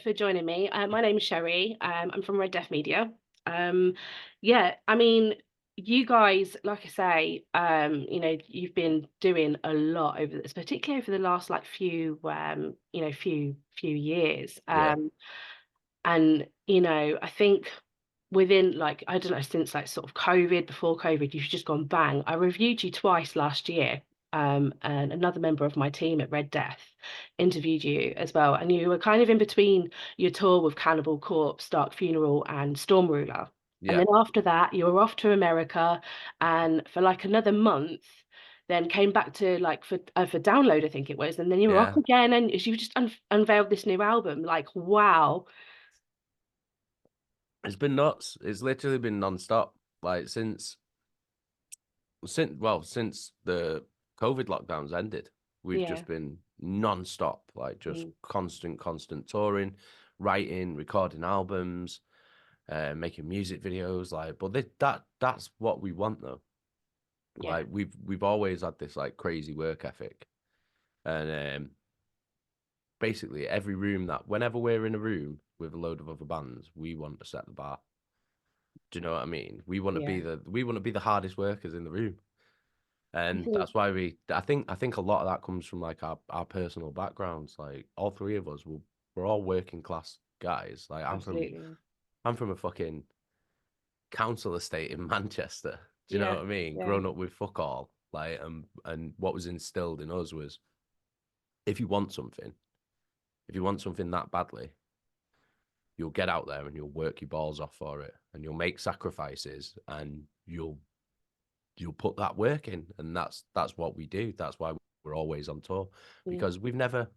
for joining me. My name is Sherry. I'm from Red Deaf Media. Um, yeah, I mean, you guys, like I say, you've been doing a lot over this, particularly over the last like few years. Yeah, And I think within like I don't know since like sort of COVID, before COVID, you've just gone bang. I reviewed you twice last year. And another member of my team at Red Death interviewed you as well, and you were kind of in between your tour with Cannibal Corpse, Dark Funeral, and Storm Ruler. And yeah, then after that, you were off to America, and for like another month, then came back to like for download, I think it was, and then you were off yeah. again, and you just unveiled this new album. Like, wow, It's been nuts. It's literally been non-stop. Like since the COVID lockdowns ended, we've yeah. just been non-stop, like just Mm. constant touring, writing, recording albums, making music videos. Like, but that's what we want though. Yeah, Like we've always had this like crazy work ethic, and basically every room that whenever we're in a room with a load of other bands, we want to set the bar. Do you know what I mean? yeah. We want to be the hardest workers in the room, I and think that's why I think a lot of that comes from like our personal backgrounds. Like all three of us, we're all working class guys. Like absolutely. I'm from a fucking council estate in Manchester. Do you know Yeah, what I mean? yeah, Grown up with fuck all. Like and what was instilled in us was if you want something, if you want something that badly, you'll get out there and you'll work your balls off for it, and you'll make sacrifices, and you'll put that work in, and that's what we do. That's why we're always on tour, mm, because we've never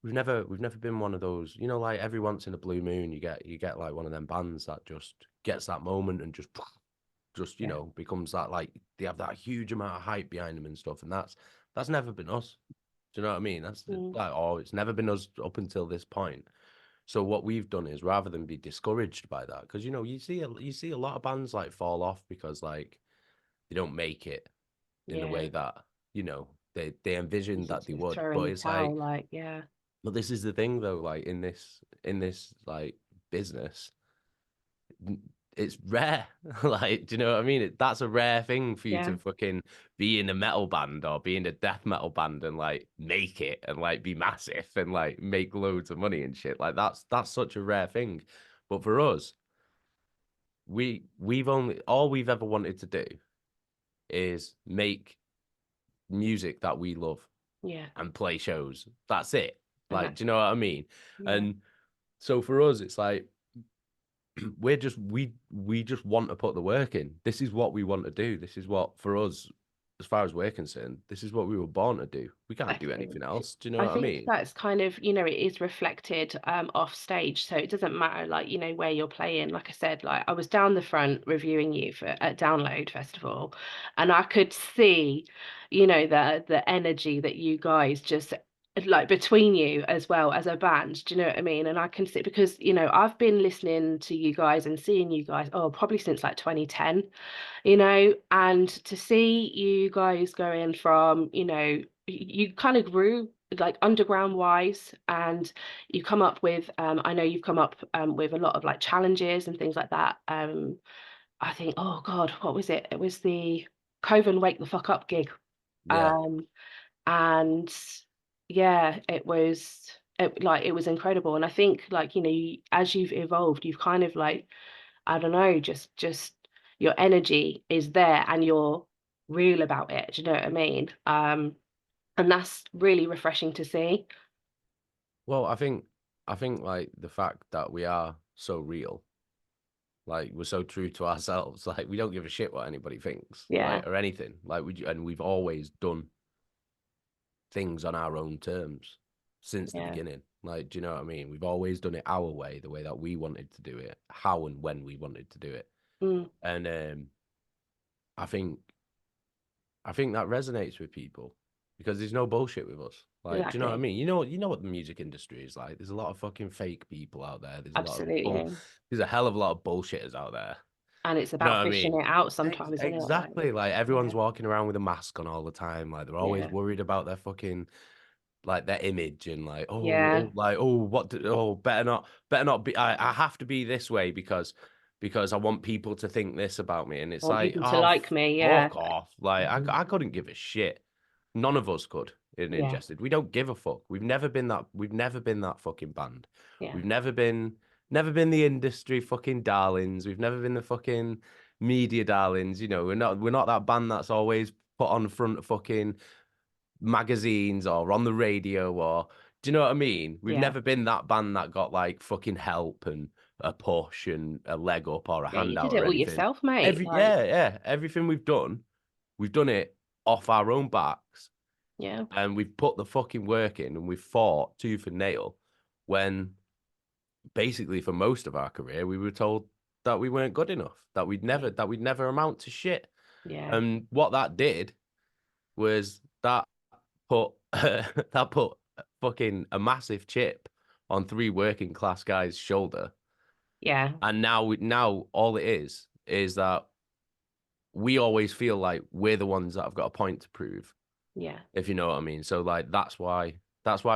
been one of those, like every once in a blue moon you get like one of them bands that just gets that moment and just yeah, becomes that, like, they have that huge amount of hype behind them and stuff, and that's never been us. Do you know what I mean? That's mm, like, oh, it's never been us up until this point. So what we've done is, rather than be discouraged by that, because you see a lot of bands like fall off because like they don't make it in the way yeah. that they You envisioned sort that they of would. throw in But the it's towel, like, like, yeah, but this is the thing though, like in this like business, it's rare. Like, do you know what I mean? That's a rare thing for you yeah, to fucking be in a metal band or be in a death metal band and like make it and like be massive and like make loads of money and shit. Like that's such a rare thing. But for us, we've only all we've ever wanted to do is make music that we love yeah. and play shows. That's it. And Like, that's do you know what I mean? yeah, And so for us, it's like we just want to put the work in. This is what we want to do. This is what, for us, as far as we're concerned, this is what we were born to do. We can't do exactly. anything else. Do you know I what I think mean? that's kind of, it is reflected off stage. So it doesn't matter like, where you're playing. Like I said, like I was down the front reviewing you for at Download Festival, and I could see, the energy that you guys just like between you as well as a band. Do you know what I mean? And I can see because, I've been listening to you guys and seeing you guys, oh, probably since like 2010, and to see you guys going from, you kind of grew like underground wise, and you come up with I know you've come up with a lot of like challenges and things like that. I think, oh God, what was it? It was the Coven Wake the Fuck Up gig. Yeah. Um and yeah, it was incredible. And I think like, as you've evolved, you've kind of like, I don't know, just your energy is there and you're real about it. Do you know what I mean? And that's really refreshing to see. Well, I think like the fact that we are so real, like we're so true to ourselves, like we don't give a shit what anybody thinks, Yeah, like, or anything. Like we've always done things on our own terms since the yeah, beginning. Like, do you know what I mean? We've always done it our way, the way that we wanted to do it, how and when we wanted to do it. mm, And I think I think that resonates with people because there's no bullshit with us. Like, do you know what I exactly. mean? You know what the music industry is like. There's a lot of fucking fake people out there. Absolutely. There's a hell of a lot of bullshitters out there. And it's You know about what I fishing mean? it out sometimes, isn't it? Like, Exactly. Like yeah, everyone's walking around with a mask on all the time. Like they're always yeah, worried about their fucking like their image and like Yeah. better not be I have to be this way because I want people to think this about me, and I it's want like, people to oh, like me. Yeah. fuck off. Like Mhm. I couldn't give a shit. None of us could in Yeah. Ingested. We don't give a fuck. We've never been that fucking band. Yeah. We've never been the industry fucking darlings. We've never been the fucking media darlings. You know, we're not that band that's always put on front of fucking magazines or on the radio, or do you know what I mean? We've Yeah. never been that band that got like fucking help and a push and a leg up or a Yeah. You handout did it or all anything. yourself, mate. Like, Yeah, everything we've done it off our own backs, yeah. and we've put the fucking work in, and we've fought tooth and nail when basically for most of our career we were told that we weren't good enough, Yeah. that we'd never amount to shit. Yeah. And what that did was that put that put fucking a massive chip on three working class guys' shoulder. Yeah. And now all it is that we always feel like we're the ones that have got a point to prove, Yeah. if you know what I mean. So like that's why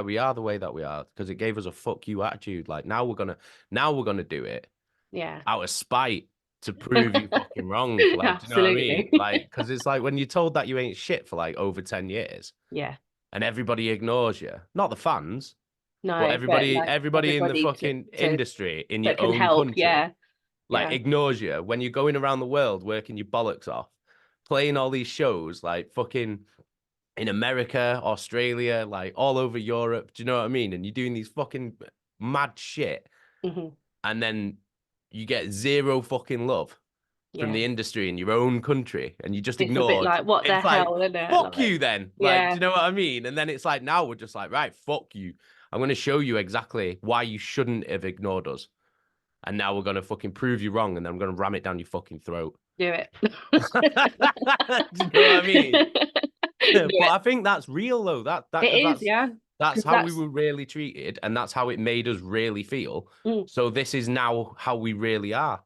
we are the way that we are, because it gave us a fuck you attitude. Like now we're gonna do it Yeah. out of spite to prove you fucking wrong. Like, do you know what I mean? Absolutely. Like, because it's like when you're told that you ain't shit for like over 10 years Yeah. and everybody ignores you, not the fans, but No, but everybody like everybody in the everybody fucking to industry in that your can own help. country, Yeah. like, Yeah. ignores you when you're going around the world working your bollocks off, playing all these shows like fucking in America, Australia, like all over Europe. Do you know what I mean? And you're doing these fucking mad shit, Hmm. and then you get zero fucking love from Yeah. the industry in your own country, and you just It's a bit ignored. like, what the It's like, hell, isn't it? fuck Like, you then. Like, do yeah. you know what I mean? And then it's like, now we're just like, right, fuck you. I'm going to show you exactly why you shouldn't have ignored us. And now we're going to fucking prove you wrong, and then I'm going to ram it down your fucking throat. Do it. Do you know what I mean? Do But it. I think that's real though. That It because is, yeah. that's Because how we that's, were really treated, and that's how it made us really feel. mm, So this is now how we really are.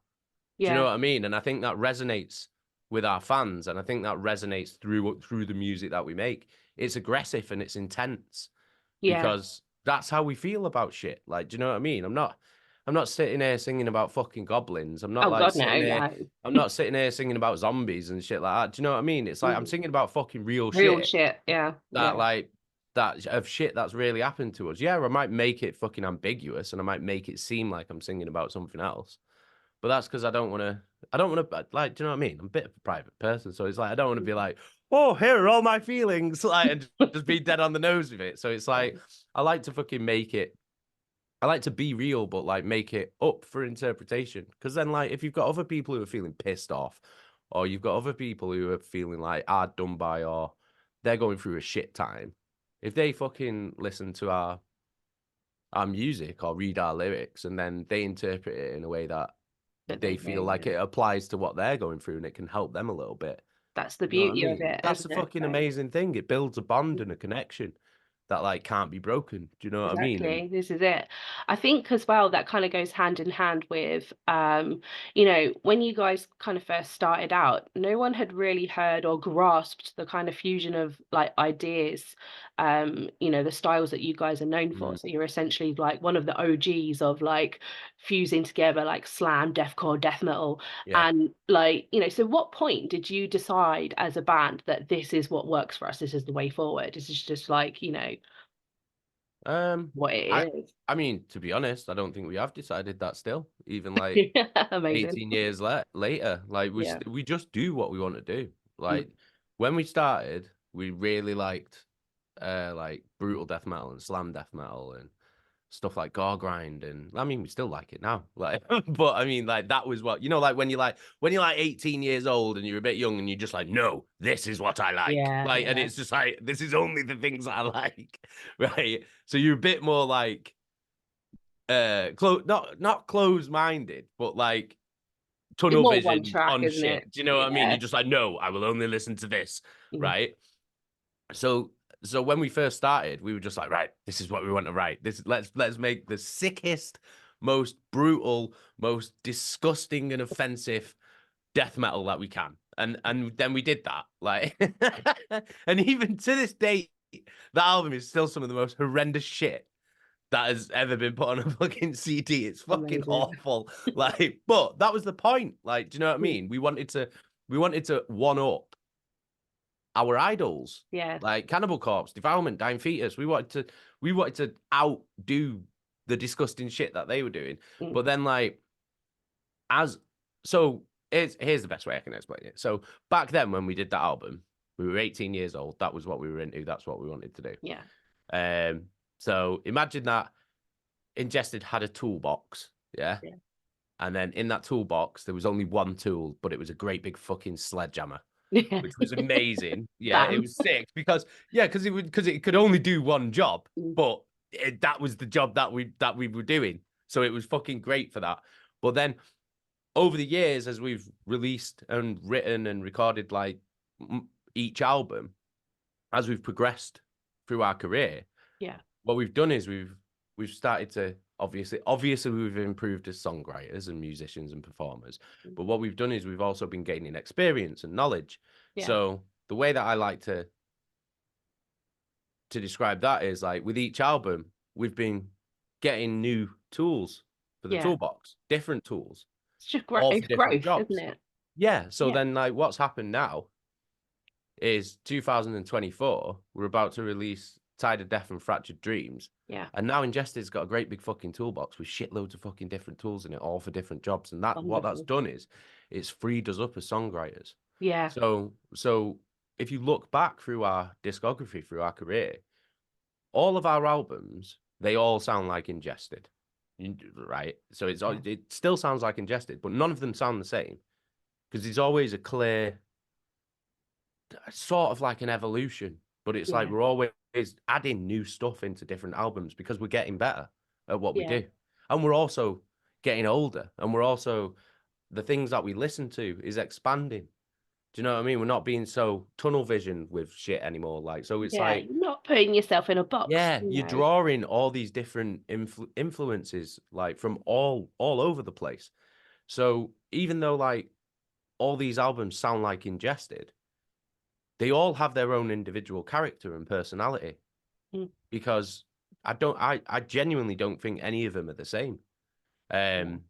Do you know yeah. what I mean? And I think that resonates with our fans, and I think that resonates through the music that we make. It's aggressive and it's intense Yeah. because that's how we feel about shit. Like, do you know what I mean? I'm not sitting here singing about fucking goblins. I'm not Oh like God, no. sitting here. Yeah. I'm not sitting here singing about zombies and shit like that. Do you know what I mean? It's like I'm Mhm. singing about fucking real Real shit shit. Yeah. that Yeah. like that of shit that's really happened to us. Yeah, I might make it fucking ambiguous and I might make it seem like I'm singing about something else. But that's because I don't want to like, do you know what I mean? I'm a bit of a private person. So it's like I don't want to be Mhm. like, oh, here are all my feelings, like, and just be dead on the nose with it. So it's Yeah. like I like to fucking make it I like to be real, but like make it up for interpretation. Because then, like, if you've got other people who are feeling pissed off, or you've got other people who are feeling like hard done by, or they're going through a shit time, if they fucking listen to our music or read our lyrics, and then they interpret it in a way that But they they feel do. like Yeah. it applies to what they're going through, and it can help them a little bit. That's the You know what I beauty of mean? it, That's a isn't it? fucking So. amazing thing. It builds a bond and a connection that like can't be broken. Do you know what I mean? And Exactly. This is it. I think as well that kind of goes hand in hand with when you guys kind of first started out, no one had really heard or grasped the kind of fusion of like ideas, the styles that you guys are known for. mm, So you're essentially like one of the OGs of like fusing together like slam, deathcore, death metal. yeah. And like, so what point did you decide as a band that this is what works for us? This is the way forward. This is just like, Um, what I it is. I mean, to be honest, I don't think we have decided that still, even like Amazing. 18 years later. Like Yeah. we just do what we want to do. Mm. Like when we started, we really liked like brutal death metal and slam death metal and stuff like gore grind, and I mean we still like it now. Like but I mean like that was what, like when you're like 18 years old and you're a bit young and you're just like, no, this is what I like. Yeah, Like, and yeah. it's just like this is only the things I like. Right. So you're a bit more like not closed minded, but like It's tunnel more one visioned track, on isn't it? shit. Do you know what I mean? You're Yeah. just like, no, I will only listen to this. Mm. Right. So when we first started, we were just like, right, this is what we want to write. Let's make the sickest, most brutal, most disgusting and offensive death metal that we can. And then we did that. Like and even to this day, That album is still some of the most horrendous shit that has ever been put on a fucking CD. It's fucking Amazing. awful. Like, but that was the point. Like, do you know what I Mm. mean? We wanted to one up our idols. Yeah. Like Cannibal Corpse, Devourment, Dying Fetus. We wanted to outdo the disgusting shit that they were doing. Mm. But then like as so here's the best way I can explain it. So back then when we did that album, we were 18 years old. That was what we were into. That's what we wanted to do. Yeah. So imagine that Ingested had a toolbox, yeah? Yeah. And then in that toolbox, there was only one tool, but it was a great big fucking sledgehammer, Yeah. which was amazing. Yeah, it Damn. was sick because it could only do one job, Mm. but that was the job that we were doing. So it was fucking great for that. But then over the years, as we've released and written and recorded like each album, as we've progressed through our career, Yeah. what we've done is we've started to obviously we've improved as songwriters and musicians and performers, but what we've done is we've also been gaining experience and knowledge. Yeah. So the way that I like to describe that is like with each album we've been getting new tools for the Yeah. toolbox, different tools, It's just all for it's different growth, jobs. isn't it? Yeah. So Yeah. then like what's happened now is 2024, we're about to release Tide of Death and Fractured Dreams. Yeah. And now Ingested's got a great big fucking toolbox with shitloads of fucking different tools in it, all for different jobs. And that what that's Wonderful. done is it's freed us up as songwriters. Yeah. So if you look back through our discography, through our career, all of our albums, they all sound like Ingested. Right? So it still sounds like Ingested, but none of them sound the same. Because there's always a clear sort of like an evolution, but it's like Yeah. we're always adding new stuff into different albums because we're getting better at what we Yeah. do. And we're also getting older, and we're also the things that we listen to is expanding. Do you know what I mean? We're not being so tunnel vision with shit anymore. Like, so it's Yeah. like, You're not putting yourself in a box, yeah, you you're know. drawing all these different influences like from all over the place. So even though like all these albums sound like Ingested, they all have their own individual character and personality. Mm. Because I genuinely don't think any of them are the same. And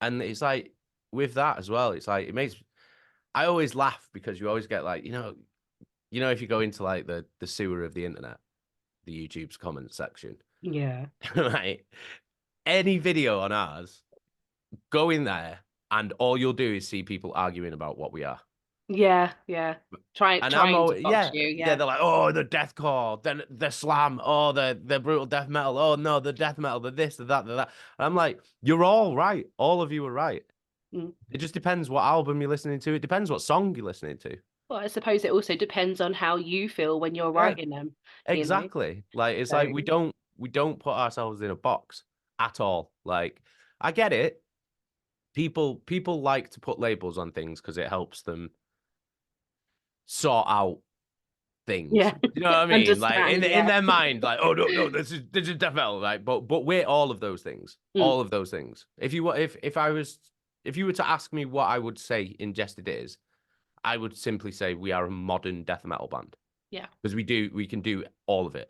it's like with that as well, it's like I always laugh because you always get like, if you go into like the sewer of the internet, the YouTube's comment section, Yeah. right? Any video on ours, go in there and all you'll do is see people arguing about what we are. Yeah. Yeah. And I'm Trying to always, box yeah, you. yeah, Yeah. they're like, oh, the deathcore, then the slam, oh, the brutal death metal, oh no, the death metal, the this, the that, the that. And I'm like, you're all right. All of you are right. Mm. It just depends what album you're listening to. It depends what song you're listening to. Well, I suppose it also depends on how you feel when you're Yeah, writing them. exactly. Like it's like we don't put ourselves in a box at all. Like I get it. People like to put labels on things because it helps them sort out things. Yeah. You know what I mean? Like Understand, in their mind, like, oh no, this is death metal, like, but we're all of those things. All of those things. If you were to ask me what I would say Ingested is, I would simply say we are a modern death metal band. Yeah. Because we can do all of it.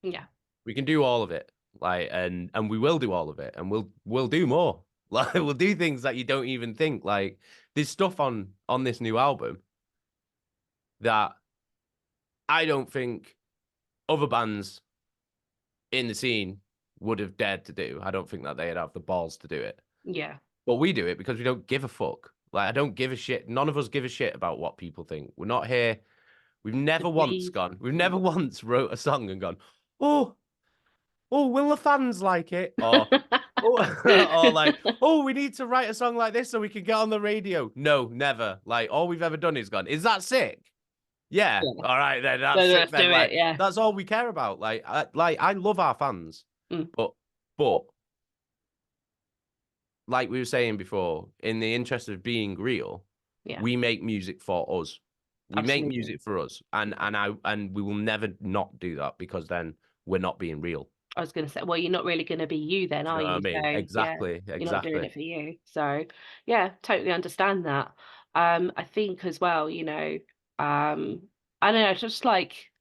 Yeah. We can do all of it. Like and we will do all of it, and we'll do more. Like we'll do things that you don't even think. Like there's stuff on this new album that I don't think other bands in the scene would have dared to do. I don't think that they'd have the balls to do it. Yeah. But we do it because we don't give a fuck. Like I don't give a shit. None of us give a shit about what people think. We're not here. We've never once wrote a song and gone, oh, will the fans like it? Or or like, oh, we need to write a song like this so we can get on the radio. No, never. Like all we've ever done is gone, is that sick? Yeah. All right, then that's sick. Then like, that's all we care about. Like I love our fans, but like we were saying before, in the interest of being real, we make music for us. We make music for us, and we will never not do that because then we're not being real. I was going to say, well, you're not really going to be you then, are you? I mean, So, exactly. You're not doing it for you. So, yeah, totally understand that. I think as well, I don't know, just like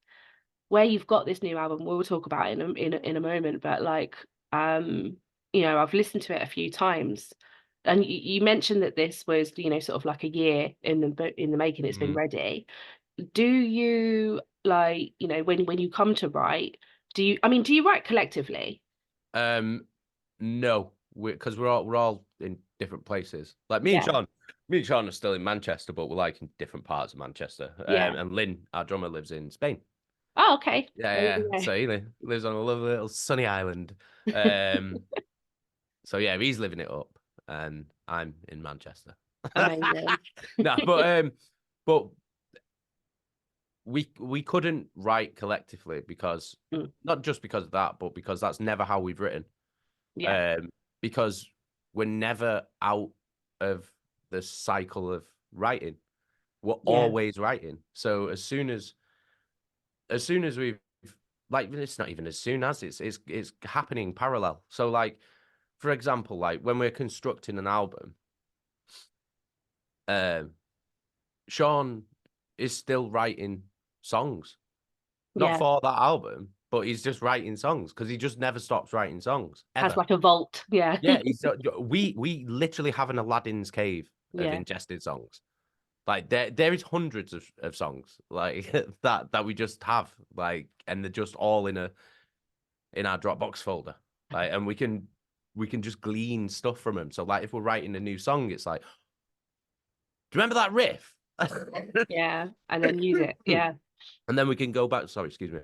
where you've got this new album, we'll talk about it in a moment, but like I've listened to it a few times, and you mentioned that this was sort of like a year in the making. It's been ready. Do you like when you come to write, do you write collectively? No, because we're all in different places. Like Yeah. me and Sean are still in Manchester, but we're like in different parts of Manchester. Yeah. And Lynn, our drummer, lives in Spain. Oh, okay. Yeah, There yeah. you go. So he lives on a lovely little sunny island. Um, so yeah, he's living it up, and I'm in Manchester. Amazing. No, but we couldn't write collectively because Mm, not just because of that, but because that's never how we've written. yeah. Because we're never out of the cycle of writing. We're Yeah. always writing. So as soon as we've like it's not even as soon as it's happening parallel. So like for example, like when we're constructing an album, um, Sean is still writing songs. Not Yeah. for that album, but he's just writing songs because he just never stops writing songs Has ever. like a vault. Yeah. Yeah, we literally have an Aladdin's cave of Yeah. ingested songs. Like there is hundreds of songs like that we just have like, and they're just all in our Dropbox folder. Like, and we can just glean stuff from them. So like if we're writing a new song, it's like, do you remember that riff? Yeah. And then use it. Yeah. And then we can go back. Sorry, excuse me.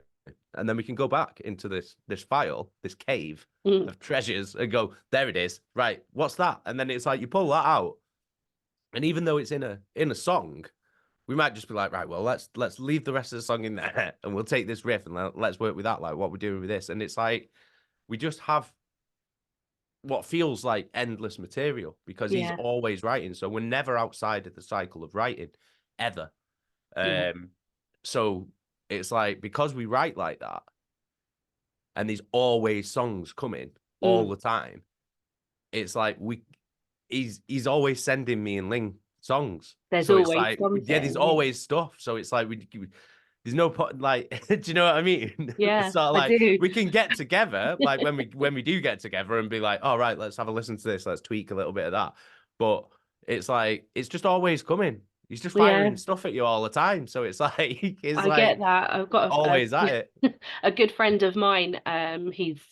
And then we can go back into this file, this cave Mm, of treasures, and go, there it is. Right, what's that? And then it's like you pull that out, and even though it's in a song, we might just be like, right, well, let's leave the rest of the song in there, and we'll take this riff and let's work with that, like what we're doing with this. And it's like we just have what feels like endless material because he's yeah. always writing. So we're never outside of the cycle of writing, ever. Yeah. So it's like because we write like that, and there's always songs coming all Mm, the time. It's like he's always sending me and Ling songs. there's So it's always like yeah, there's something. Yeah. always stuff. So it's like there's no point like do you know what I mean? Yeah, So I like do. we can get together like when we do get together and be like, all right, let's have a listen to this, let's tweak a little bit of that. But it's like it's just always coming. He's just Yeah, firing stuff at you all the time. So it's like it's I get like that. I've got always at it. a good friend of mine. He's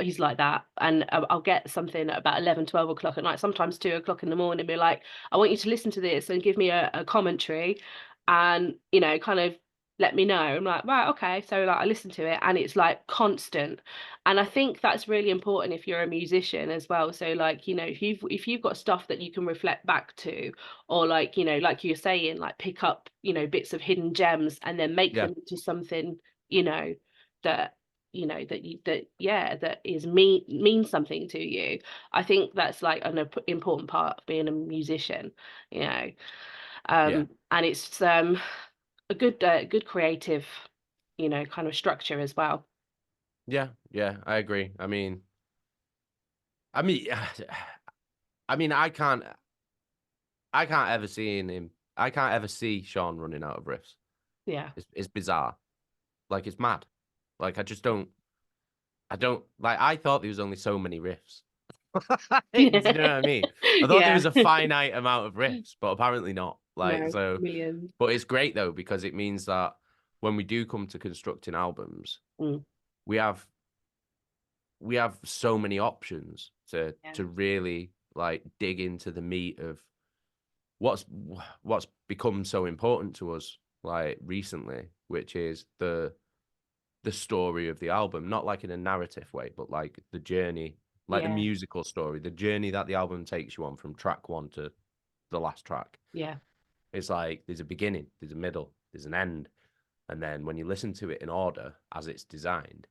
he's like that, and I'll get something at about 11, 12 o'clock at night, sometimes 2 o'clock in the morning. Be like, I want you to listen to this and give me a commentary, and kind of let me know. I'm like, right, okay. So like I listen to it, and it's like constant. And I think that's really important if you're a musician as well. So like if you've got stuff that you can reflect back to, or like like you're saying, like pick up bits of hidden gems and then make Yeah, them into something you know that that yeah, that is means something to you. I think that's like an important part of being a musician, you know yeah, and it's a good creative kind of structure as well. yeah, yeah. I agree. I mean, I mean, I can't ever see in him. I can't ever see Sean running out of riffs. Yeah. It's bizarre. Like it's mad. Like I just don't. I don't like. I thought there was only so many riffs. Do you know what I mean? I thought there Yeah. was a finite amount of riffs, but apparently not. Like No, so, millions. but it's great though because it means that when we do come to constructing albums, Mm, we have so many options to yeah. really like dig into the meat of what's what's become so important to us like recently, which is the story of the album, not like in a narrative way, but like the journey, like the Yeah. musical story, the journey that the album takes you on from track one to the last track. Yeah. It's like there's a beginning, there's a middle, there's an end. And then when you listen to it in order as it's designed,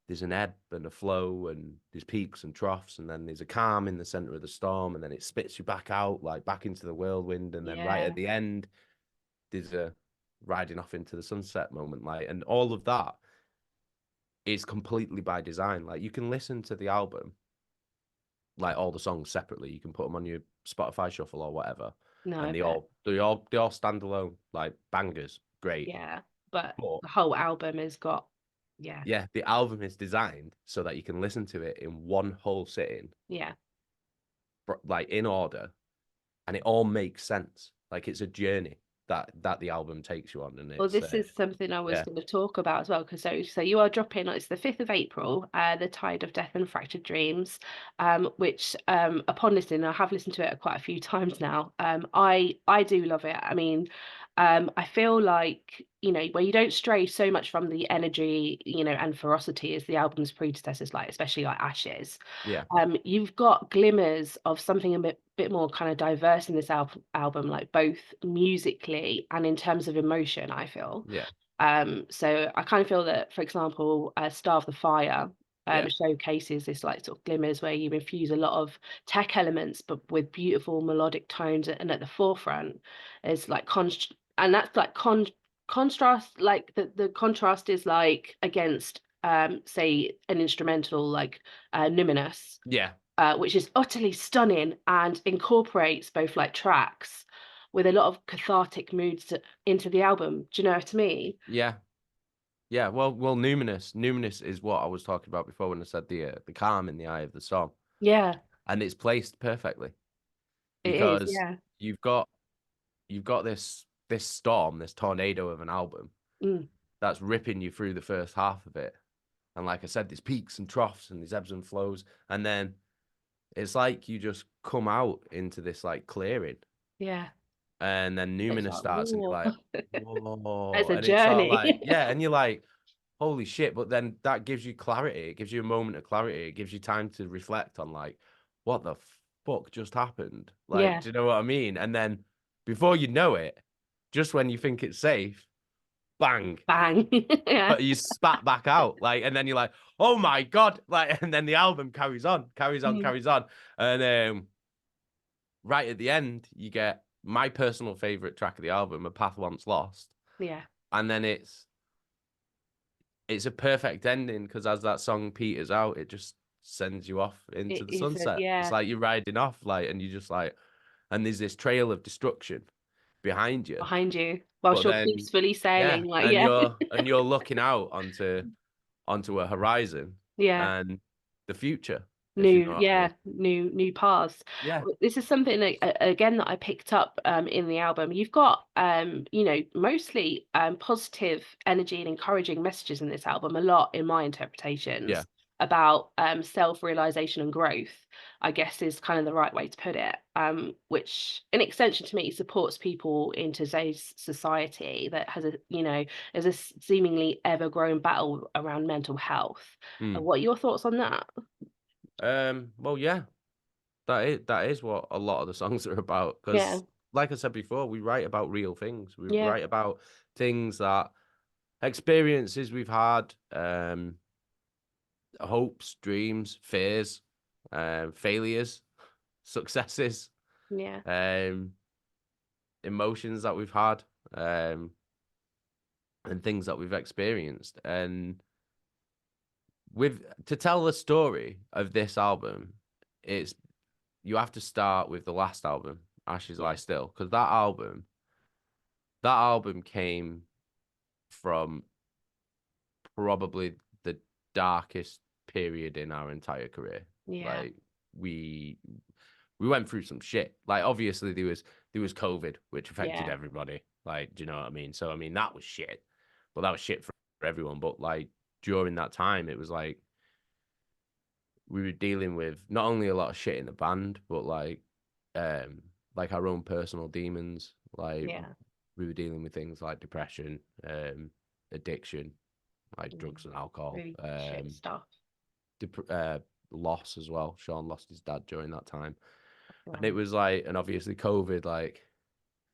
there's an ebb and a flow, and there's peaks and troughs, and then there's a calm in the center of the storm, and then it spits you back out, like back into the whirlwind. And then right Yeah. at the end, there's a riding off into the sunset moment, like, and all of that is completely by design. Like, you can listen to the album, like all the songs separately. You can put them on your Spotify shuffle or whatever, No, and I they bet. all they all they all stand alone, like bangers, great. Yeah. but But the whole album has got, yeah, yeah, the album is designed so that you can listen to it in one whole sitting, yeah. like in order, and it all makes sense. Like it's a journey that the album takes you on, and Well, it's this is something I was yeah, going to talk about as well, because so you are dropping. It's the 5th of April, the Tide of Death and Fractured Dreams, which upon listening, I have listened to it quite a few times now. I do love it. I mean, I feel like, you know, where you don't stray so much from the energy, you know, and ferocity as the album's predecessors, like especially like Ashes. yeah, You've got glimmers of something a bit more kind of diverse in this album, like both musically and in terms of emotion, I feel. yeah, So I kind of feel that, for example, Starve the Fire yeah, showcases this like sort of glimmers where you infuse a lot of tech elements, but with beautiful melodic tones, and at the forefront is like and that's like contrast, like the contrast is like against say an instrumental like Numinous, yeah, which is utterly stunning and incorporates both like tracks with a lot of cathartic moods into the album. Do you know what I mean? yeah. Yeah, well, numinous is what I was talking about before when I said the calm in the eye of the storm, Yeah, and it's placed perfectly it is. because Yeah. you've got this storm, this tornado of an album Mm, that's ripping you through the first half of it, and like I said, there's peaks and troughs and there's ebbs and flows, and then it's like you just come out into this like clearing, yeah. and then It's numinous like, starts, and you're whoa. like, It's whoa, a and it's sort of like journey. yeah, and you're like holy shit, but then that gives you clarity. It gives you a moment of clarity. It gives you time to reflect on like what the fuck just happened. Like, Yeah. do you know what I mean? And then before you know it, just when you think it's safe, bang, Bang. Yeah. you spat back out. Like, and then you're like, oh my God. Like, and then the album carries on, carries on, Mm, carries on. And right at the end, you get my personal favorite track of the album, A Path Once Lost. yeah. And then it's a perfect ending because as that song peters out, it just sends you off into It the is. sunset. It's Yeah. like you're riding off, like, and you just like, and there's this trail of destruction behind you. Behind you whilst But you're then, peacefully yeah, sailing. Like, and yeah. you're looking out onto a horizon Yeah. and the future, if you know New, what I yeah, mean. new paths. Yeah, This is something that, again, that I picked up in the album. You've got you know, mostly positive energy and encouraging messages in this album, a lot in my yeah. interpretations about self-realization and growth, I guess is kind of the right way to put it. Which in extension to me supports people in today's society that has a, you know, is a seemingly ever-growing battle around mental health. Mm. What are your thoughts on that? Well, yeah, that is what a lot of the songs are about. Yeah. Because, like I said before, we write about real things. We Yeah, write about things that experiences we've had, hopes, dreams, fears, failures, successes, yeah, um, emotions that we've had, and things that we've experienced. And with to tell the story of this album, it's you have to start with the last album, Ashes Lie yeah, Still, because that album came from probably the darkest period in our entire career. yeah, Like we we went through some shit. Like obviously there was COVID, which affected yeah, everybody. Like, do you know what I mean? So I mean that was shit. But that was shit for everyone. But like during that time it was we were dealing with not only a lot of shit in the band, but like our own personal demons. Like yeah. we were dealing with things like depression, addiction, like Mm, drugs and alcohol, really shit stuff. loss as well. Sean lost his dad during that time, and it Right. was like, and obviously COVID like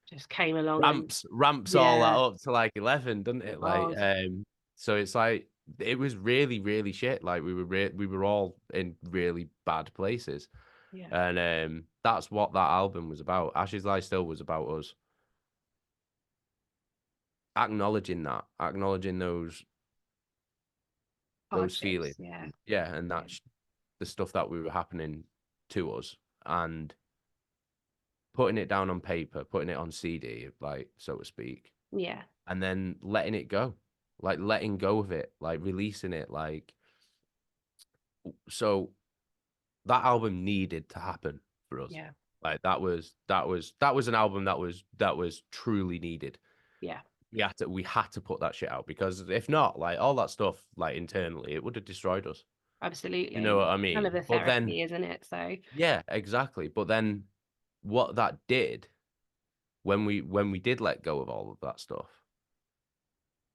Just came along and ramps all that yeah, up to like 11, doesn't it? Like, God, so it's like it was really really shit. Like we were all in really bad places, yeah, and that's what that album was about. Ashes Lie Still was about us acknowledging that, acknowledging those hardships. feelings, Yeah, yeah, and yeah, that's the stuff that were happening to us, and putting it down on paper, putting it on CD, like so to speak, Yeah. and then letting it go, like letting go of it, like releasing it. Like, so that album needed to happen for us. Yeah. Like that was an album that was truly needed. Yeah. We had to put that shit out, because if not, like all that stuff, like internally, it would have destroyed us. You know Absolutely. what I Kind of mean? a But then, therapy, isn't it? So, yeah, exactly. But then, what that did, when we did let go of all of that stuff,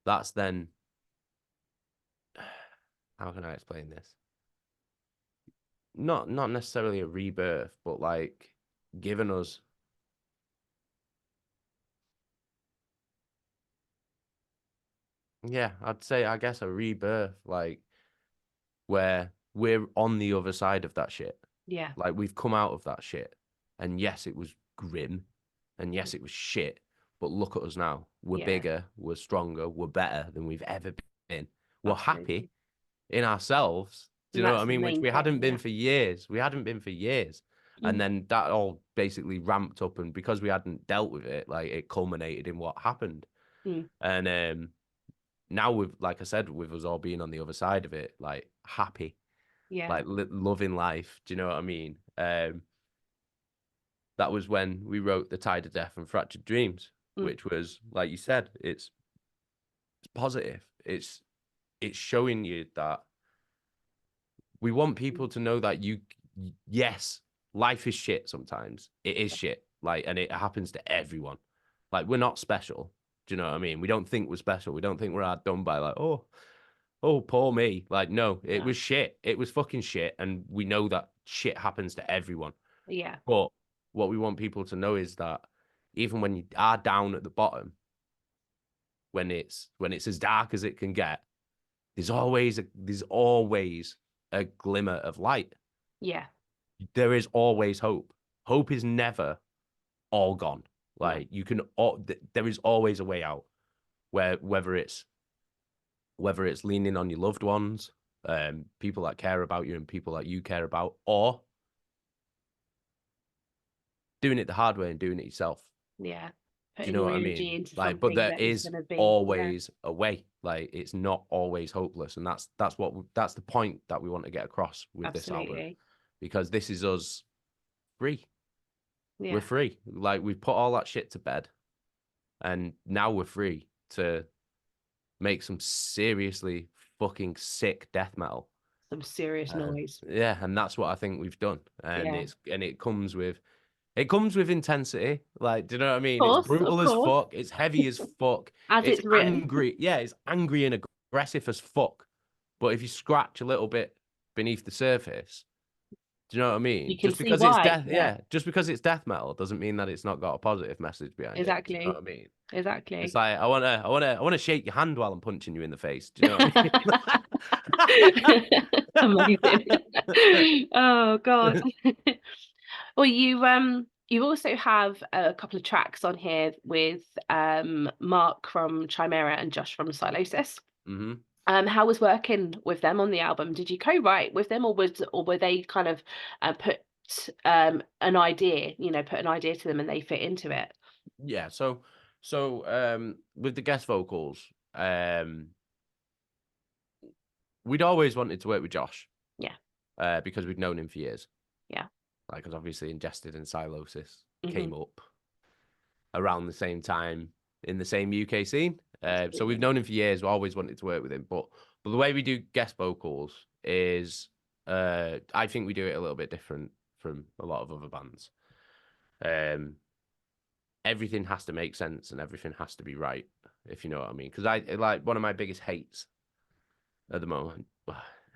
that's then, how can I explain this? Not necessarily a rebirth, but like giving us, yeah, I'd say, I guess, a rebirth, like where we're on the other side of that shit. yeah. Like we've come out of that shit. And yes, it was grim. And yes, it was shit. But look at us now. We're Yeah. bigger, we're stronger, we're better than we've ever been. We're Absolutely. happy in ourselves. Do And you know what that's I the mean? Which main we thing. hadn't been Yeah. for years. We hadn't been for years. And Mm. then that all basically ramped up, and because we hadn't dealt with it, like it culminated in what happened. Mm. And now, with, like I said, with us all being on the other side of it, like happy, Yeah. like loving life. Do you know what I mean? That was when we wrote The Tide of Death and Fractured Dreams, Mm. which was, like you said, it's positive. It's showing you that we want people to know that yes, life is shit sometimes. It is shit. Like, and it happens to everyone. Like, we're not special. Do you know what I mean? We don't think we're special. We don't think we're hard done by, like, oh, poor me. Like, no, it Yeah. was shit. It was fucking shit. And we know that shit happens to everyone. Yeah. But what we want people to know is that even when you are down at the bottom, when it's as dark as it can get, there's always a glimmer of light. Yeah. There is always hope. Hope is never all gone. No. Like, there is always a way out. Whether it's leaning on your loved ones, people that care about you and people that you care about, or doing it the hard way and doing it yourself. Yeah. Do you Putting know your what I mean? energy into Like, but something there that is is going to be, yeah, always a way. Like, it's not always hopeless, and that's the point that we want to get across with this album, absolutely. because this is us free. We're Yeah. free. Like, we've put all that shit to bed, and now we're free to make some seriously fucking sick death metal. Some serious noise. Yeah, and that's what I think we've done, and Yeah. it comes with intensity. Like, do you know what I mean? It's Of brutal as course. fuck. It's heavy as fuck. As It's it's written. angry. Yeah, it's angry and aggressive as fuck. But if you scratch a little bit beneath the surface, do you know what I You mean? can Just see because it's why. death, Yeah. yeah, just because it's death metal doesn't mean that it's not got a positive message behind it. Do you know Exactly. what I mean? It's Exactly. like, I wanna shake your hand while I'm punching you in the face. Do you know what Amazing. I Oh God. mean? Well, you also have a couple of tracks on here with Mark from Chimera and Josh from Silosis. hmm How was working with them on the album? Did you co-write with them, or were they kind of put an idea, put an idea to them and they fit into it? Yeah, so with the guest vocals, um we'd always wanted to work with Josh, Yeah, because we'd known him for years. yeah. Like, because obviously Ingested and Silosis Hmm. came up around the same time in the same UK scene. So we've Absolutely. known him for years. We always wanted to work with him, but the way we do guest vocals is, I think we do it a little bit different from a lot of other bands. Um, Everything has to make sense and everything has to be right, if you know what I mean. Because like, one of my biggest hates at the moment,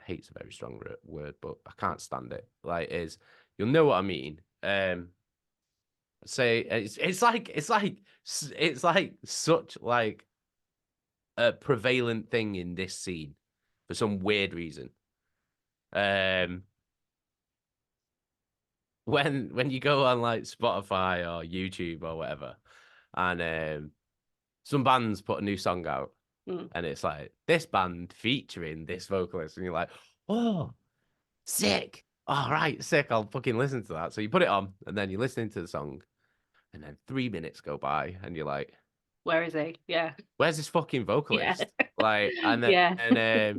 hate's a very strong word, but I can't stand it. Like, is, you'll know what I mean. Say it's like such like a prevalent thing in this scene for some weird reason. Um, when you go on like Spotify or YouTube or whatever, and some bands put a new song out, Mm. and it's like, this band featuring this vocalist, and you're like, oh, sick. All right, sick. I'll fucking listen to that. So you put it on, and then you're listening to the song, and then 3 minutes go by, and you're like, Where is he? Yeah. Where's this fucking Yeah. vocalist? Like, and then Yeah.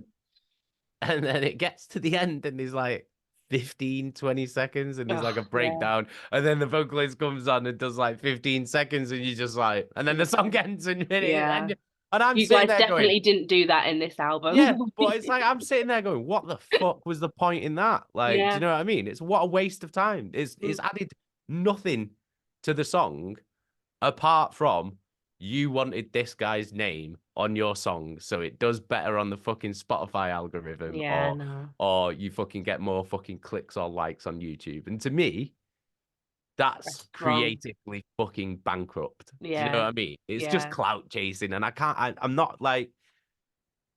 and then it gets to the end and there's like 15, 20 seconds and there's like a Oh, yeah. breakdown. And then the vocalist comes on and does like 15 seconds and you just like, and then the song ends and, Yeah. and I'm You sitting guys there going, definitely didn't do that in this album. yeah, but it's like, I'm sitting there going, what the fuck was the point in that? Like, do you Yeah. know what I mean? It's what a waste of time. It's Mm. added nothing to the song apart from you wanted this guy's name on your song so it does better on the fucking Spotify algorithm, Yeah, no. or you fucking get more fucking clicks or likes on YouTube. And to me, that's That's wrong. creatively fucking bankrupt. Do you know Yeah. what I mean? It's just Yeah. clout chasing, and I'm not like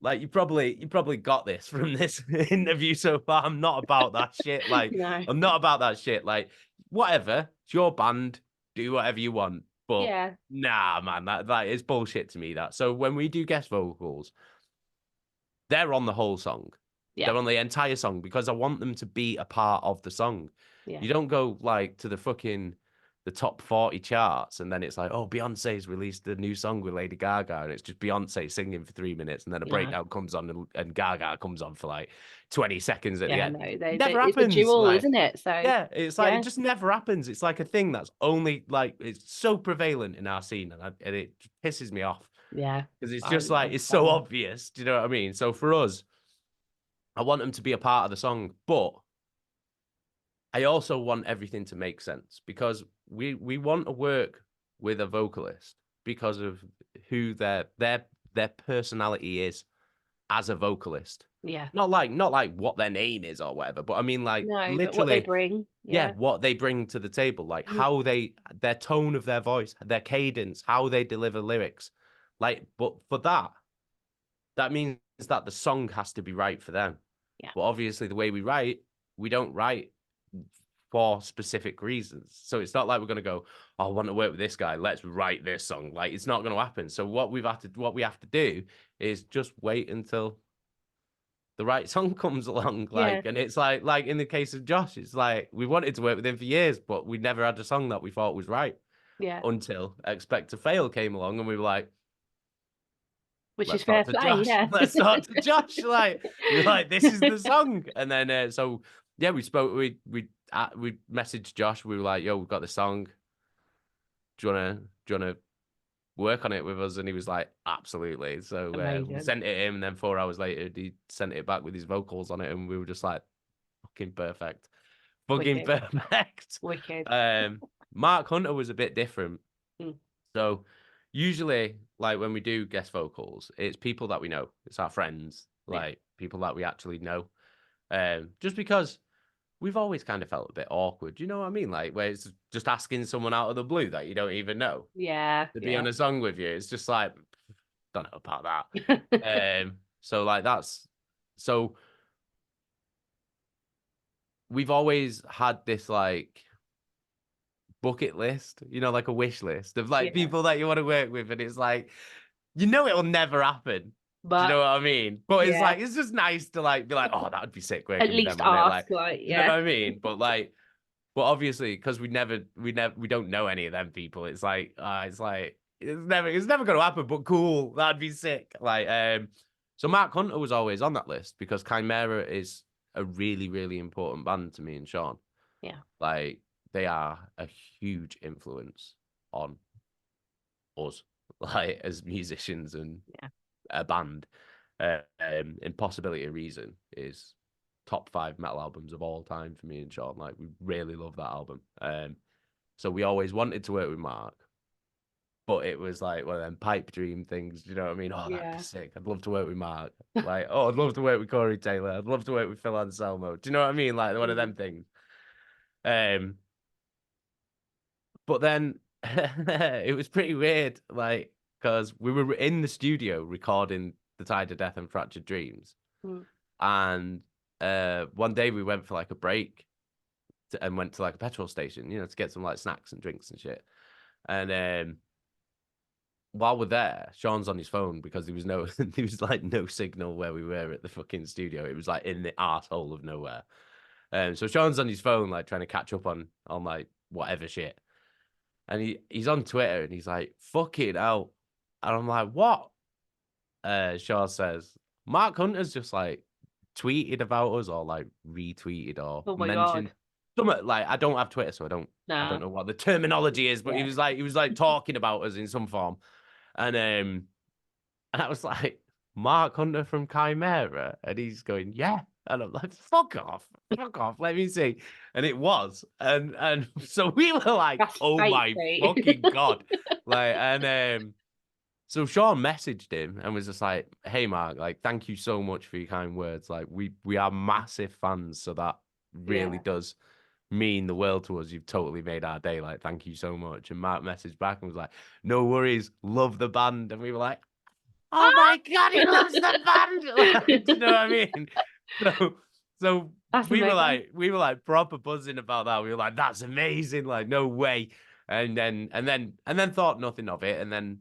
you probably got this from this interview so far. I'm not about that shit. Like, No. I'm not about that shit. Like, whatever, it's your band, do whatever you want. But Yeah. nah, man, that is bullshit to me. That so when we do guest vocals, they're on the whole song. Yeah. They're on the entire song because I want them to be a part of the song. Yeah. You don't go like to the top 40 charts and then it's like, oh, Beyonce's released a new song with Lady Gaga and it's just Beyonce singing for 3 minutes and then a No. breakdown comes on and Gaga comes on for like 20 seconds at the Yeah, end. no. Never It's a happens. duel, Like, isn't it? So yeah, it's like yeah. it just never happens. It's like a thing that's only like it's so prevalent in our scene and it pisses me off Yeah. because it's I just like it's so understand. obvious. Do you know what I mean? So for us, I want them to be a part of the song, but I also want everything to make sense because we want to work with a vocalist because of who their personality is as a vocalist. Yeah. Not like what their name is or whatever, but I mean like No, but what they literally, bring. yeah, Yeah. what they bring to the table, like Mm. how their tone of their voice, their cadence, how they deliver lyrics. Like, but for that means that the song has to be right for them. Yeah. But obviously the way we don't write for specific reasons. So it's not like we're gonna go, oh, I want to work with this guy, let's write this song. Like it's not gonna happen. So what we have to do is just wait until the right song comes along. Yeah. Like, and it's like in the case of Josh, it's like we wanted to work with him for years, but we never had a song that we thought was right Yeah. until Expect to Fail came along and we were like, Which let's is fair start to play, Josh. yeah. Let's start to Josh. Like we're like, this is the song. And then so yeah, we spoke. We messaged Josh. We were like, yo, we've got the song. Do you wanna work on it with us? And he was like, absolutely. So we Amazing. sent it him, and then 4 hours later, he sent it back with his vocals on it, and we were just like, fucking perfect, fucking Wicked. perfect. Wicked. Mark Hunter was a bit different. Mm. So usually, like when we do guest vocals, it's people that we know. It's our friends, like people that we actually know. Just because we've always kind of felt a bit awkward. Do you know what I mean? Like where it's just asking someone out of the blue that you don't even know Yeah. to be on a song with you. It's just like, don't know about Yeah. that. So like so we've always had this like bucket list, you know, like a wish list of like Yeah. people that you want to work with, and it's like, you know, it'll never happen. Do you But know what I mean? But it's yeah. like it's just nice to like be like, oh, that would be sick working At with least them on it. ask, like, You know yeah. what I mean? But obviously, because we don't know any of them people. It's like it's never gonna happen. But cool, that'd be sick. Like so Mark Hunter was always on that list because Chimera is a really really important band to me and Sean. Yeah. Like they are a huge influence on us, like as musicians and a band. Impossibility of Reason is top 5 metal albums of all time for me and Sean. Like we really love that album. So we always wanted to work with Mark, but it was like one of them pipe dream things. Do you know what I mean? Oh, that'd be sick. I'd love to work with Mark. Like, oh, I'd love to work with Corey Taylor. I'd love to work with Phil Anselmo. Do you know what I mean? Like one of them things. But then it was pretty weird, like, because we were in the studio recording The Tide of Death and Fractured Dreams. And one day we went for like a break and went to like a petrol station, you know, to get some like snacks and drinks and shit. And while we're there, Sean's on his phone because there was no signal where we were at the fucking studio. It was like in the arsehole of nowhere. So Sean's on his phone, like trying to catch up on like whatever shit. And he's on Twitter and he's like, fucking hell, And I'm like, what? Shaw says, Mark Hunter's just like tweeted about us or like retweeted or Oh my mentioned God. something. Like, I don't have Twitter, so I don't Nah. know what the terminology is, but Yeah. he was like talking about us in some form. And I was like, Mark Hunter from Chimera. And he's going, yeah. And I'm like, fuck off. Fuck off. Let me see. And it was. And so we were like, That's oh fake, my mate. fucking God. Like, and so Sean messaged him and was just like, hey Mark, like, thank you so much for your kind words. Like, we are massive fans, so that really Yeah. does mean the world to us. You've totally made our day. Like, thank you so much. And Mark messaged back and was like, no worries, love the band. And we were like, oh my God, he loves the band. Like, do you know what I mean? So, so That's amazing. we were like proper buzzing about that. We were like, that's amazing. Like, no way. And then thought nothing of it. And then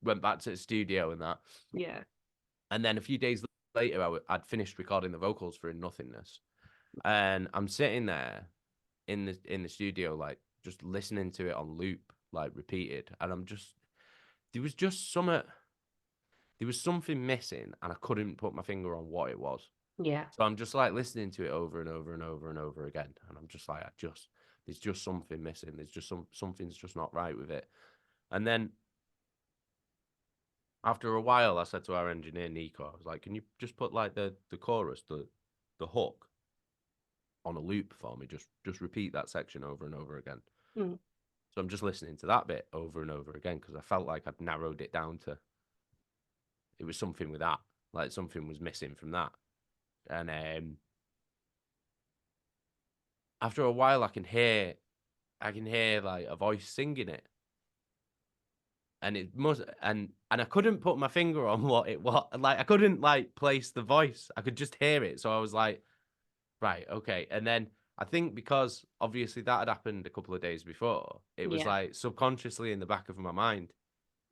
went back to the studio and that. Yeah. And then a few days later, I'd finished recording the vocals for In Nothingness. And I'm sitting there in the studio, like just listening to it on loop, like repeated. And there was just there was something missing and I couldn't put my finger on what it was. Yeah. So I'm just like listening to it over and over and over and over again. And I'm just like, there's just something missing. There's just something's just not right with it. And then after a while, I said to our engineer, Nico, I was like, can you just put like the chorus, the hook on a loop for me? Just repeat that section over and over again. Mm. So I'm just listening to that bit over and over again because I felt like I'd narrowed it down to it was something with that, like something was missing from that. And after a while, I can hear like a voice singing it, and it must and I couldn't put my finger on what it was. Like I couldn't like place the voice. I could just hear it. So I was like, right, okay. And then I think because obviously that had happened a couple of days before, it was Yeah. like subconsciously in the back of my mind.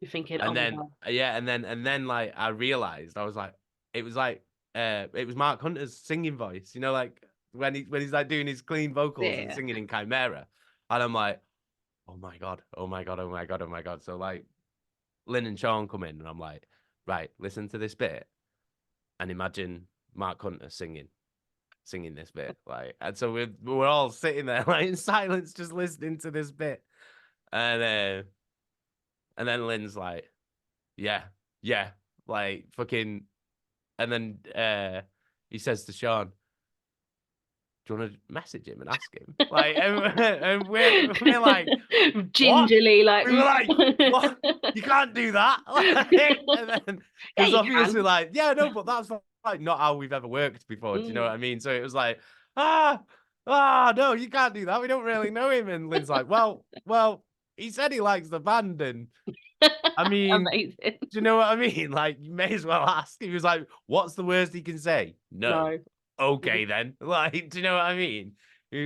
You're thinking, oh And my then God. yeah, and then like I realized I was like, it was Mark Hunter's singing voice, you know, like when he's like doing his clean vocals and Yeah. singing in Chimera. And I'm like, oh my God, oh my God, oh my God, oh my God. So like Lynn and Sean come in and I'm like, right, listen to this bit and imagine Mark Hunter singing this bit. Like, and so we're all sitting there like in silence, just listening to this bit. And then Lynn's like, yeah, like fucking. And then he says to Sean, do you want to message him and ask him? Like, and we're like, what? Gingerly, like, We were like, what? You can't do that. And then, yeah, because you obviously, can. like, yeah, no, but that's like not how we've ever worked before. Do you know what Mm. I mean? So it was like, no, you can't do that. We don't really know him. And Lynn's like, well, he said he likes the band, and I mean, Amazing. do you know what I mean? Like, you may as well ask. He was like, what's the worst he can say? No. No. Okay, then. Like, do you know what I mean?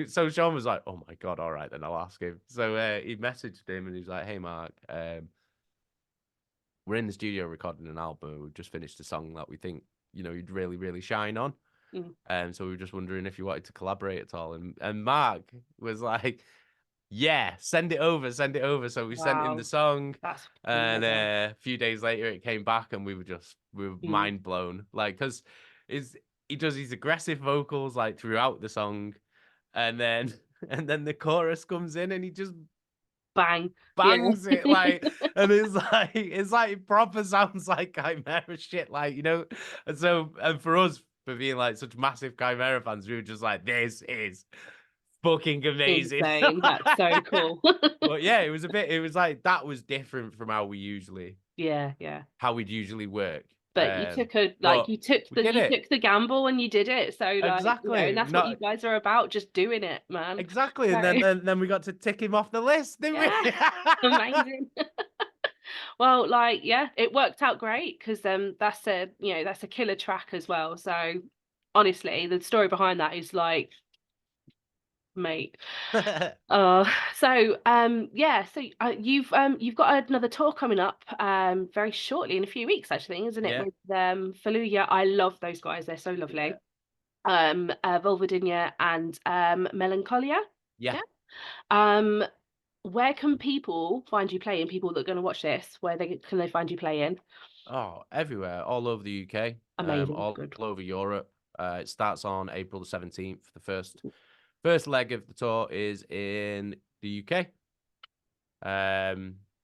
So Sean was like, oh my God, all right, then I'll ask him. So he messaged him and he's like, hey, Mark, we're in the studio recording an album. We've just finished a song that we think, you know, you'd really, really shine on. Mm. So we were just wondering if you wanted to collaborate at all. And Mark was like, yeah, send it over. So we sent him the Wow. song, That's and mega. a few days later it came back, and we were Mm. mind blown. Like, because he does these aggressive vocals like throughout the song, and then and then the chorus comes in, and he just Bang. Yeah. bangs it like, and it's like it proper sounds like Chimera shit, like, you know. And for us, for being like such massive Chimera fans, we were just like, this is fucking amazing. Insane. That's so cool. But yeah, it was like that was different from Yeah. how we'd usually work. But you took But you took we did it. the gamble and you did it. So like, you know, and Exactly. that's what you Not guys are about, just doing it, man. exactly. And So then we got to tick him off the list, didn't yeah, we? amazing. Well, like, yeah, it worked out great because that's a killer track as well. So honestly, the story behind that is like, mate. Yeah, so you've got another tour coming up very shortly in a few weeks, actually, isn't it? Yeah. With Fallujah. I love those guys, they're so lovely. Vulvodynia and Melancholia. Yeah. Yeah. where can people find you playing? People that are going to watch this, can they find you playing? Oh, everywhere, all over the UK, Amazing, all good. over Europe. It starts on April the 17th. The first leg of the tour is in the UK.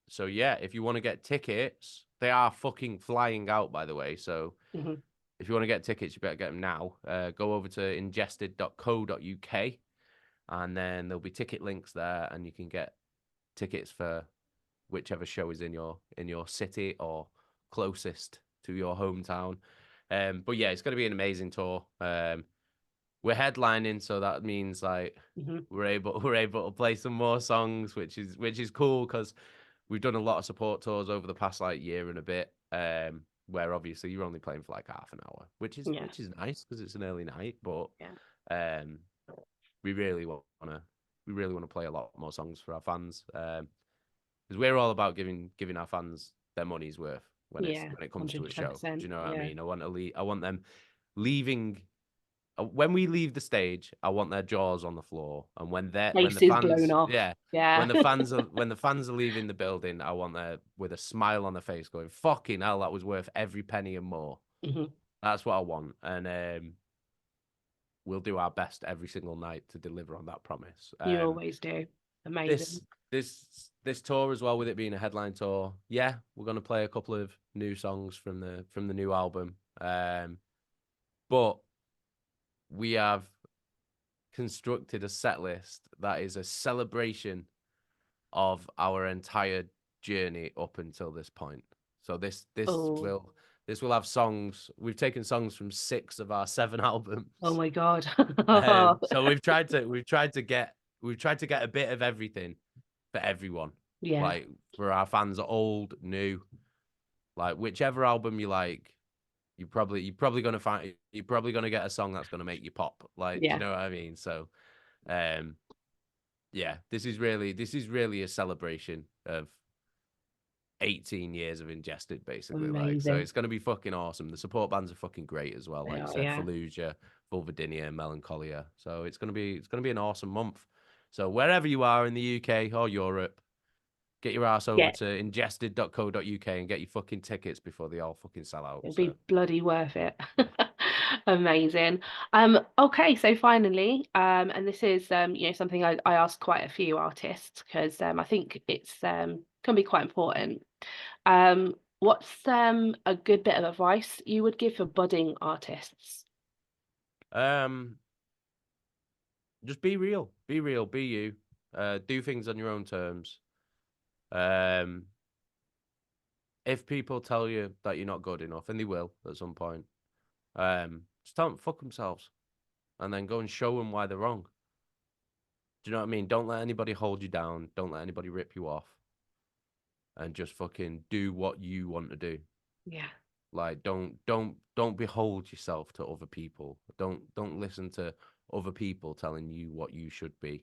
So yeah, if you want to get tickets, they are fucking flying out, by the way. So Hmm. if you want to get tickets, you better get them now. Go over to ingested.co.uk, and then there'll be ticket links there, and you can get tickets for whichever show is in your city or closest to your hometown. But yeah, it's going to be an amazing tour. We're headlining, so that means like Hmm. we're able to play some more songs, which is cool because we've done a lot of support tours over the past like year and a bit. Where obviously you're only playing for like half an hour, Yeah, which is nice because it's an early night, but yeah, um, we really want to play a lot more songs for our fans. Because we're all about giving our fans their money's worth yeah, when it comes to a show. Do 110%. you know what I Yeah, mean? I want them leaving when we leave the stage. I want their jaws on the floor, and when the faces blown fans, off. yeah, Yeah. when the fans are leaving the building, I want there with a smile on their face, going, "Fucking hell, that was worth every penny and more." Hmm. That's what I want, and we'll do our best every single night to deliver on that promise. You always do. This Amazing. this tour as well, with it being a headline tour, yeah, we're gonna play a couple of new songs from the new album. But we have constructed a set list that is a celebration of our entire journey up until this point. So Oh, this will have songs. We've taken songs from 6 of our 7 oh albums. my God. So we've tried to get a bit of everything for everyone. Yeah, Like for our fans, old, new, like whichever album you like, you're probably gonna get a song that's gonna make you pop. Like, do you yeah, know what I mean? So, um, yeah, this is really a celebration of 18 years of Ingested, basically. Like, so amazing. it's gonna be fucking awesome. The support bands are fucking great as well. They Like you are, said, yeah. Fallujah, Vulvodynia, Melancholia. So it's gonna be an awesome month. So wherever you are in the UK or Europe, get your ass over Yeah, to ingested.co.uk and get your fucking tickets before they all fucking sell out. it'll be So, bloody worth it. Amazing. Okay, so finally, and this is something I ask quite a few artists because I think it's can be quite important. What's a good bit of advice you would give for budding artists? um, just be real, be you. Do things on your own terms. Um, if people tell you that you're not good enough, and they will at some point, just tell them fuck themselves, and then go and show them why they're wrong. Do you know what I mean? Don't let anybody hold you down. Don't let anybody rip you off, and just fucking do what you want to do. Yeah, Like don't behold yourself to other people. Don't listen to other people telling you what you should be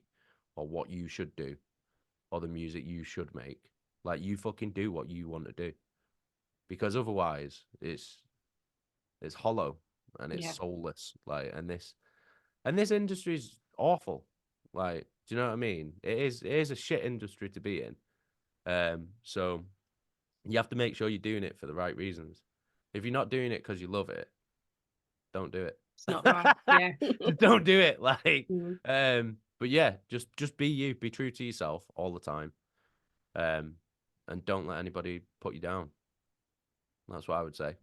or what you should do or the music you should make. Like you fucking do what you want to do. Because otherwise it's hollow and it's yeah, soulless. Like and this industry's awful. Like, do you know what I mean? It is a shit industry to be in. So you have to make sure you're doing it for the right reasons. If you're not doing it because you love it, don't do it. it's not right. Yeah. Just don't do it. Like, Mm. but yeah, just be you, be true to yourself all the time. Um, and don't let anybody put you down. That's what I would say.